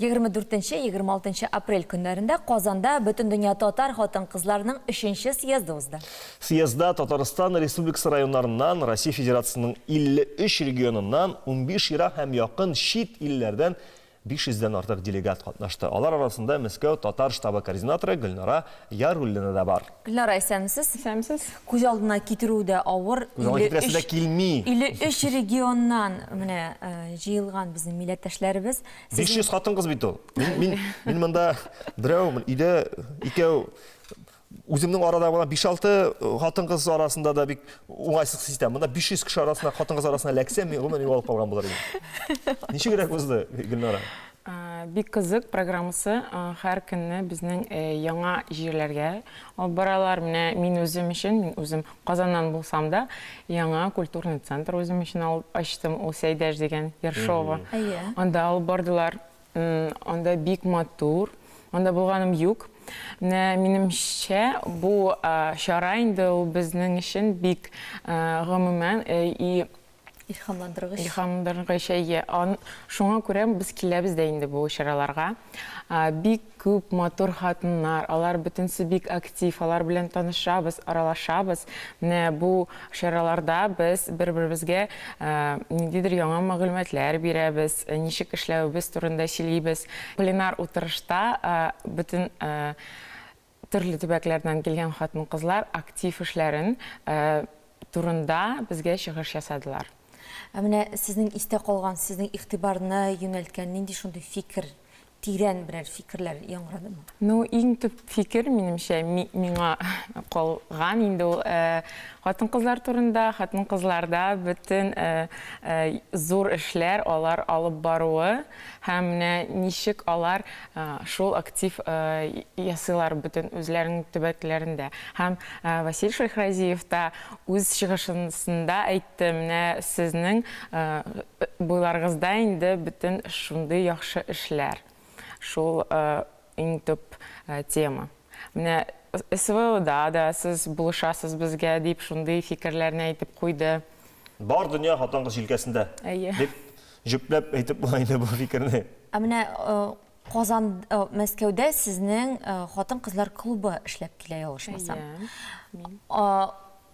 24-26 апрель көннәрендә Казанда бөтен дөнья татар хатын-кызларының 3-нче съезды узды. Съездда Татарстан Республикасы районнарынан, Россия Федерациясының 53 регионыннан, 15 ира һәм якын чит илләрдән 500-дән артык делегат катнашты. Алар арасында Мәскәү татар штабы координаторы Гөлнара Яруллина да бар. Гөлнара, исәнмесез? Исәнмесез. Күз алдына китерү дә авыр. Күз алдына китерәсе дә килми. 53 регионнан җыелган безнең милләттәшләребез. 500 хатын-кыз бит ул. Мин монда берәү, өйдә икәү үземнең арада була 5-6 хатын-кыз арасында да бик уңайсыз система. Монда 500 кеше арасында, хатын-кыз арасында ләксәм, мин гомумән югалып калган булыр идем. Ничегрәк узды, Гөлнара? Бик кызык программасы һәр көнне безнең яңа җирләргә алып баралар. Мин үзем өчен, мин үзем Казаннан булсам да, яңа культурный центр үзем өчен алып ачтым, ул Сәйдәш дигән Ершова. Анда алып бардылар. Анда бик матур. Анда булганым юк. Минемчә, бу чара инде ул безнең өчен бик гомумән илһамландыргыч. Шуңа күрә без киләбез дә инде бу чараларга. Бик күп матур хатыннар, алар бөтенсе бик актив, алар белән танышабыз, аралашабыз. Бу чараларда без бер-беребезгә ниндидер яңа мәгълүматлар бирәбез, ничек эшләүбез турында сөйлибез. Пленар утырышта бөтен төрле төбәкләрдән килгән хатын-кызлар актив эшләрен турында безгә чыгыш ясадылар. Менә сезнең истә калган, сезнең игътибарны юнәлткән нинди шундый фикер, тирән берәр фикерләр яңгырадымы? Иң төп фикер минемчә миңа калган инде ул хатын-кызлар турында, хатын-кызларда бөтен зур эшләр алар алып баруы һәм ничек алар шул актив ясыйлар бөтен үзләренең төбәкләрендә. Һәм Василий Шайхразиев та үз чыгышында әйтте, сезнең буйларыгызда инде бөтен шундый яхшы эшләр. Шул иң төп тема. СВОда да сез булышасыз безгә дип шундый фикерләрне әйтеп куйды. Бар дөнья хатын-кыз җилкәсендә. Дип җөпләп әйтеп булган бу фикерне. Менә Казан, Мәскәүдә сезнең хатын-кызлар клубы эшләп килә, ялгышмасам.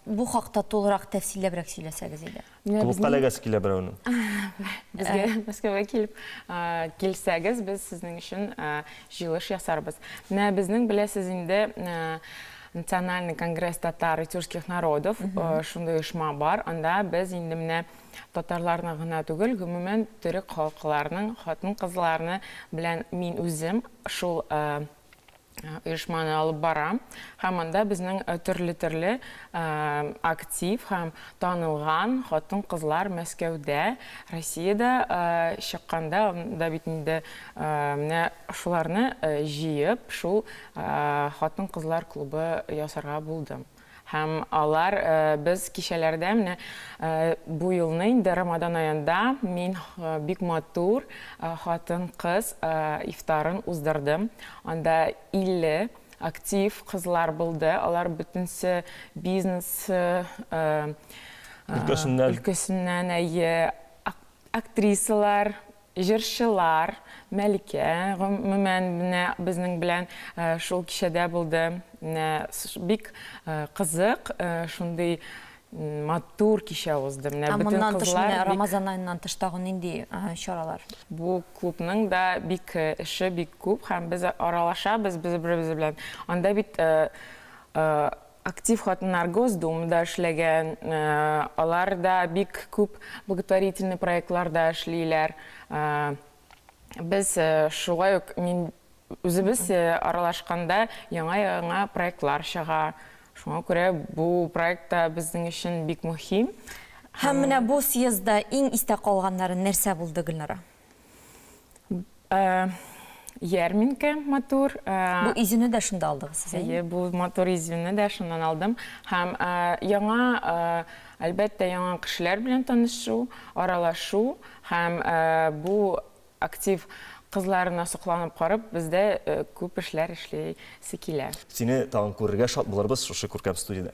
Бу хакта тулырак тәфсилләбрәк сөйләсәгез иде. Клубка ләгәс килә берәүнең. Безгә Мәскәүгә килеп килсәгез, без сезнең өчен җыелыш ясарбыз. Безнең беләсез инде Национальный конгресс татар и тюркских народов шундый оешма бар. Анда без инде татарларны гына түгел, гомумән төрек халыкларының хатын-кызларны белән мин үзем шул оешманы алып барам. Һәм анда безнең төрле актив һәм танылган хатын-кызлар Мәскәүдә, Россиядә чыкканда да бит инде шуларны җыеп, шул хатын-кызлар клубы ясарга булдым. Һәм алар без кичәләрдә бу елны инде Рамадан аенда мин бик матур хатын-кыз ифтарын уздырдым. Анда 50 актив кызлар булды. Алар бөтенсе бизнес өлкәсеннән актрисалар, җырчылар, Мәликә, гомумән безнең белән шул кичәдә булды. Бик кызык, шундый матур кичә узды. Моннан тыш Рамазан аеннан тыш тагын нинди чаралар? Бу клубның да бик эше бик күп һәм без аралашабыз бер-беребез белән. Анда бит актив хатыннар Госдумада эшләгән, алар да бик күп благотворительный проектларда эшлиләр. Без шулай ук мин үзебез аралашканда яңа проектлар чыга. Шуңа күрә бу проектта безнең өчен бик мөһим. Һәм менә бу съездда иң истә калганнары нәрсә булды, Гөлнара? Ярминка матур. Бу изүне дә шунда алдыгыз сез? Бу матур изүне дә шуннан алдым. Һәм яңа, әлбәттә, яңа кешеләр белән танышу, аралашу һәм бу актив кызларына сокланып карап, бездә күп эшләр эшләсе килә. Сине тагын күрергә шат булырбыз шушы күркәм студияда.